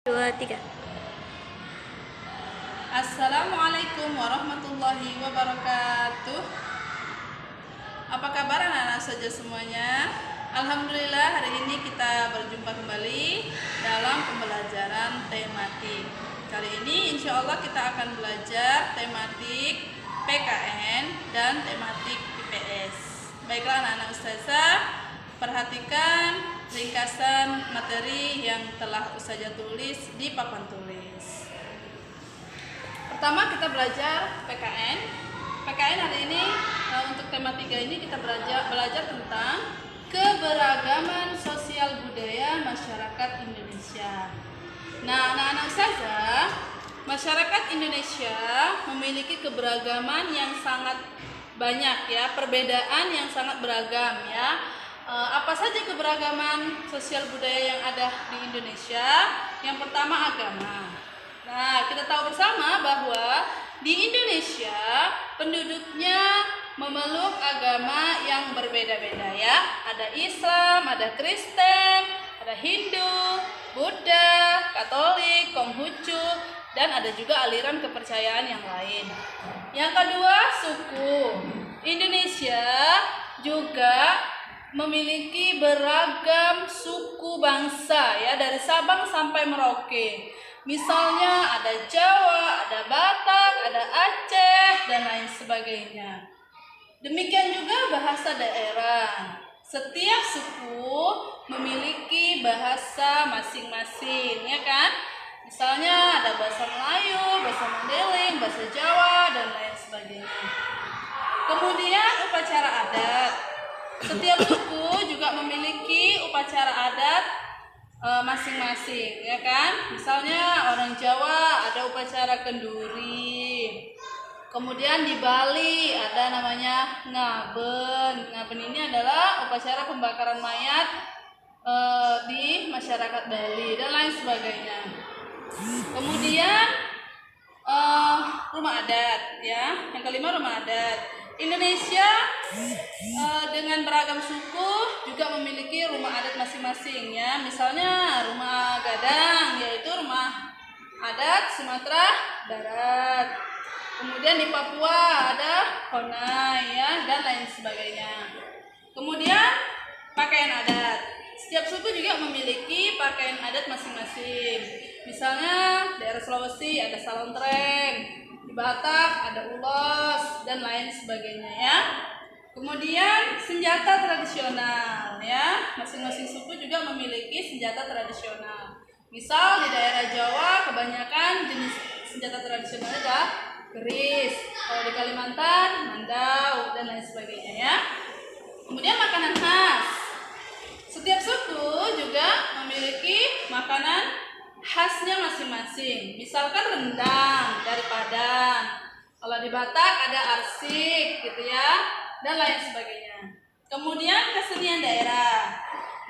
2, 3. Assalamualaikum warahmatullahi wabarakatuh. Apa kabar anak-anak saja semuanya? Alhamdulillah hari ini kita berjumpa kembali dalam pembelajaran tematik. Kali ini insya Allah kita akan belajar tematik PKN dan tematik IPS. Baiklah anak-anak ustazah, perhatikan ringkasan materi yang telah ustazah tulis di papan tulis. Pertama kita belajar PKN. PKN hari ini untuk tema 3 ini kita belajar tentang keberagaman sosial budaya masyarakat Indonesia. Nah, anak-anak ustazah, masyarakat Indonesia memiliki keberagaman yang sangat banyak ya, perbedaan yang sangat beragam ya. Apa saja keberagaman sosial budaya yang ada di Indonesia? Yang pertama agama. Nah, kita tahu bersama bahwa di Indonesia penduduknya memeluk agama yang berbeda-beda ya. Ada Islam, ada Kristen, ada Hindu, Buddha, Katolik, Konghucu, dan ada juga aliran kepercayaan yang lain. Yang kedua, suku. Indonesia juga memiliki beragam suku bangsa ya, dari Sabang sampai Merauke. Misalnya ada Jawa, ada Batak, ada Aceh, dan lain sebagainya. Demikian juga bahasa daerah. Setiap suku memiliki bahasa masing-masing, ya kan? Misalnya ada bahasa Melayu, bahasa Mandailing, bahasa Jawa, dan lain sebagainya. Kemudian upacara adat. Setiap suku juga memiliki upacara adat masing-masing, ya kan? Misalnya orang Jawa ada upacara kenduri. Kemudian di Bali ada namanya ngaben. Ngaben ini adalah upacara pembakaran mayat di masyarakat Bali dan lain sebagainya. Kemudian rumah adat, ya. Yang kelima rumah adat. Indonesia dengan beragam suku juga memiliki rumah adat masing-masing ya. Misalnya rumah Gadang, yaitu rumah adat Sumatera Barat. Kemudian di Papua ada Honai ya, dan lain sebagainya. Kemudian pakaian adat. Setiap suku juga memiliki pakaian adat masing-masing. Misalnya daerah Sulawesi ada salontreng, di Batak ada ulos, dan lain sebagainya ya. Kemudian senjata tradisional ya, masing-masing suku juga memiliki senjata tradisional. Misal di daerah Jawa kebanyakan jenis senjata tradisionalnya adalah keris, kalau di Kalimantan mandau, dan lain sebagainya ya. Kemudian makanan khas. Setiap suku juga memiliki makanan khasnya masing-masing. Misalkan rendang dari Padang, kalau di Batak ada arsik gitu ya, dan lain sebagainya. Kemudian kesenian daerah.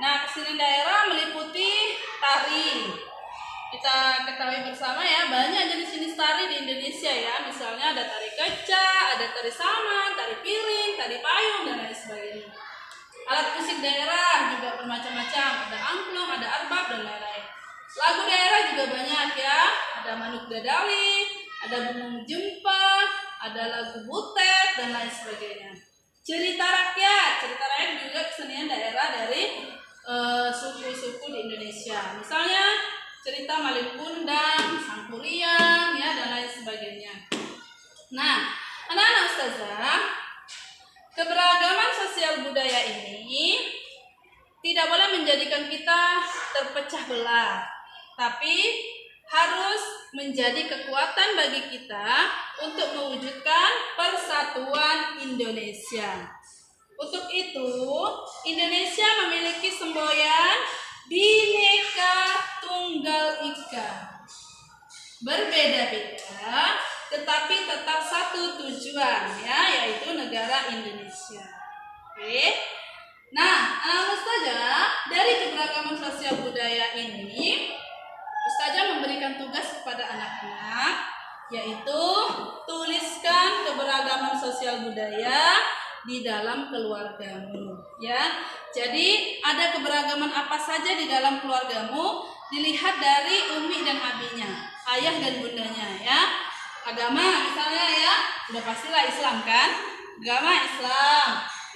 Nah, kesenian daerah meliputi tari. Kita ketahui bersama ya, banyak jenis-jenis tari di Indonesia ya. Misalnya ada tari kecak, ada tari saman, tari piring, tari payung, dan lain sebagainya. Alat musik daerah juga bermacam-macam, ada angklung, ada arbab, dan lain-lain. Lagu daerah juga banyak ya, ada Manuk Dadali, ada Bumung Jempa, ada lagu Butet, dan lain sebagainya. Cerita rakyat juga kesenian daerah dari suku-suku di Indonesia. Misalnya cerita Malin Kundang, Sangkuriang, ya, dan lain sebagainya. Nah, anak-anak ustazah, keberagaman sosial budaya ini tidak boleh menjadikan kita terpecah belah, tapi harus menjadi kekuatan bagi kita untuk mewujudkan persatuan Indonesia. Untuk itu, Indonesia memiliki semboyan Bhinneka Tunggal Ika. Berbeda-beda, tetapi tetap satu tujuan ya, yaitu negara Indonesia. Oke. Nah, ustazah, dari keberagaman sosial budaya ini, ustazah memberikan tugas kepada anak-anak, yaitu tuliskan keberagaman sosial budaya di dalam keluargamu ya. Jadi ada keberagaman apa saja di dalam keluargamu, dilihat dari Umi ayah dan bundanya ya. Agama misalnya ya, udah pastilah Islam kan? Agama Islam.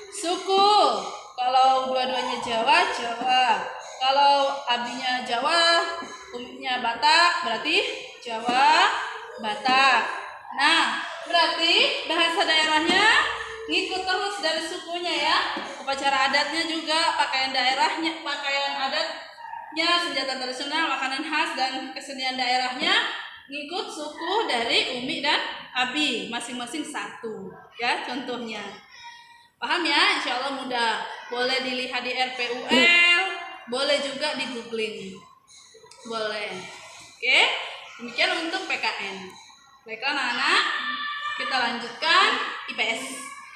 Suku, kalau dua-duanya Jawa, Jawa. Kalau abinya Jawa, umumnya Batak, berarti Jawa, Batak. Nah, berarti bahasa daerahnya ngikut terus dari sukunya ya. Upacara adatnya juga, pakaian daerahnya, pakaian adatnya, senjata tradisional, makanan khas dan kesenian daerahnya ngikut suku dari Umi dan Abi, masing-masing satu ya contohnya. Paham ya? Insya Allah mudah. Boleh dilihat di RPUL, boleh juga di googling. Boleh. Oke, demikian untuk PKN. Baiklah anak-anak, kita lanjutkan IPS.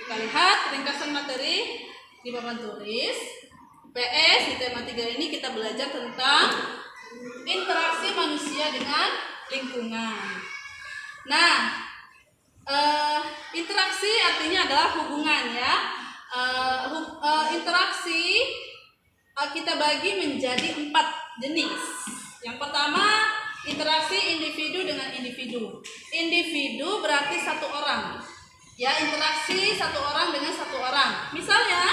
Kita lihat ringkasan materi di papan tulis. IPS di tema 3 ini kita belajar tentang interaksi manusia dengan lingkungan. Nah, interaksi artinya adalah hubungan ya. Interaksi kita bagi menjadi 4 jenis. Yang pertama, interaksi individu dengan individu. Individu berarti satu orang. Ya, interaksi satu orang dengan satu orang. Misalnya,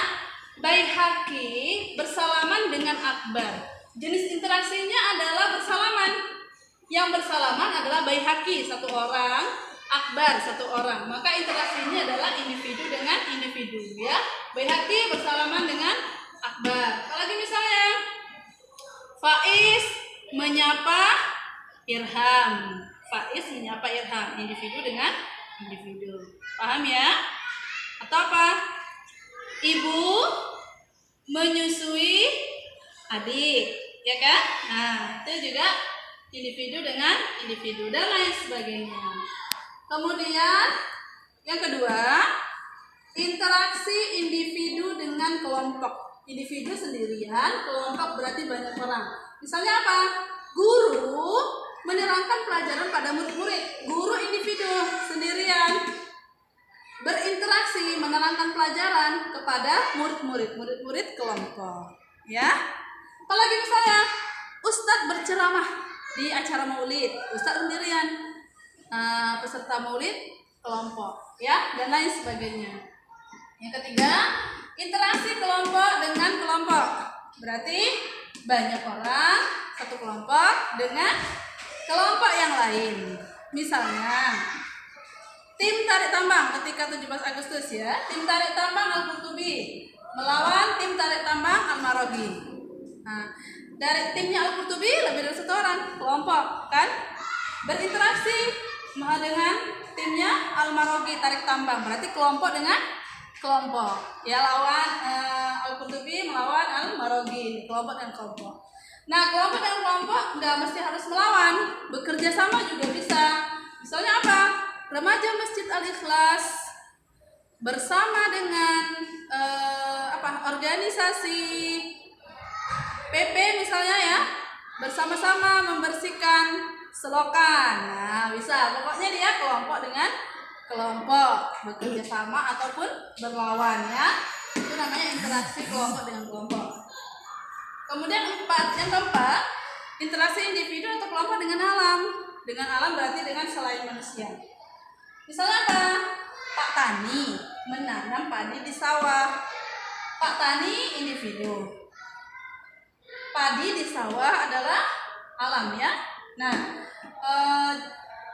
Baihaqi bersalaman dengan Akbar. Jenis interaksinya adalah bersalaman. Yang bersalaman adalah Baihaqi satu orang, Akbar satu orang. Maka interaksinya adalah individu dengan individu ya. Baihaqi bersalaman dengan Akbar. Apalagi misalnya Faiz menyapa Irham. Faiz menyapa Irham, individu dengan individu. Paham ya? Atau apa? Ibu menyusui adik, ya kan? Nah, itu juga individu dengan individu dan lain sebagainya. Kemudian yang kedua, interaksi individu dengan kelompok. Individu sendirian, kelompok berarti banyak orang. Misalnya apa? Guru menerangkan pelajaran pada murid-murid. Guru individu sendirian berinteraksi menerangkan pelajaran kepada murid-murid kelompok. Ya. Apalagi misalnya Ustadz berceramah di acara maulid, Ustadz sendirian, peserta maulid kelompok, ya, dan lain sebagainya. Yang ketiga, interaksi kelompok dengan kelompok, berarti banyak orang satu kelompok dengan kelompok yang lain. Misalnya, tim tarik tambang ketika 17 Agustus ya, tim tarik tambang Al-Qurtubi melawan tim tarik tambang Al-Maraghi. Nah, dari timnya Al-Qurtubi lebih dari satu orang, kelompok kan, berinteraksi dengan timnya Al-Maraghi tarik tambang, berarti kelompok dengan kelompok ya, lawan Al-Qurtubi melawan Al-Maraghi, kelompok dan kelompok. Nah, kelompok dan kelompok nggak mesti harus melawan, bekerja sama juga bisa. Misalnya apa? Remaja Masjid Al-Ikhlas bersama dengan organisasi PP misalnya ya, bersama-sama membersihkan selokan. Nah, bisa. Pokoknya dia kelompok dengan kelompok, bekerja sama ataupun berlawan ya. Itu namanya interaksi kelompok dengan kelompok. Kemudian yang keempat, interaksi individu atau kelompok dengan alam. Dengan alam berarti dengan selain manusia. Misalnya apa? Pak Tani menanam padi di sawah. Pak Tani individu. Padi di sawah adalah alam ya. Nah,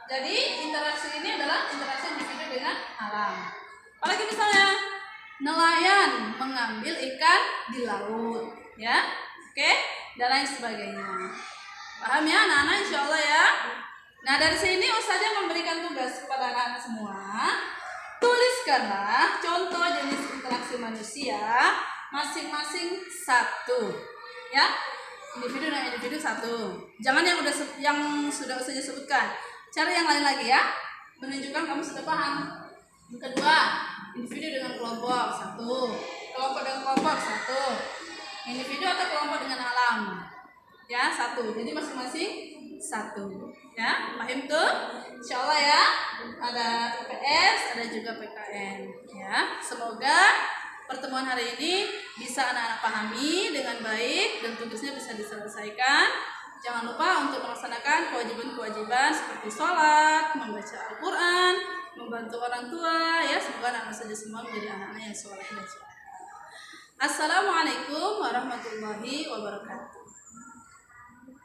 jadi interaksi ini adalah interaksi individu dengan alam. Apalagi misalnya nelayan mengambil ikan di laut, ya, oke, dan lain sebagainya. Paham ya anak-anak, insya Allah ya. Nah, dari sini Ustazah memberikan tugas kepada anak-anak semua. Tuliskanlah contoh jenis interaksi manusia masing-masing satu, ya. Individu dan individu satu. Jangan yang sudah Ustazah sebutkan. Cari yang lain lagi ya. Menunjukkan kamu sudah paham. Yang kedua, individu dengan kelompok satu, kelompok dengan kelompok satu, individu atau kelompok dengan alam, ya satu. Jadi masing-masing satu. Ya, paham tuh? Insya Allah ya. Ada IPS, ada juga PKN. Ya, semoga pertemuan hari ini bisa anak-anak pahami dengan baik dan tugasnya bisa diselesaikan Jangan lupa untuk melaksanakan kewajiban-kewajiban seperti sholat, membaca Al-Quran, membantu orang tua, ya. Semoga anak-anak saja semua menjadi anak-anak yang soleh dan soleh. Assalamualaikum warahmatullahi wabarakatuh.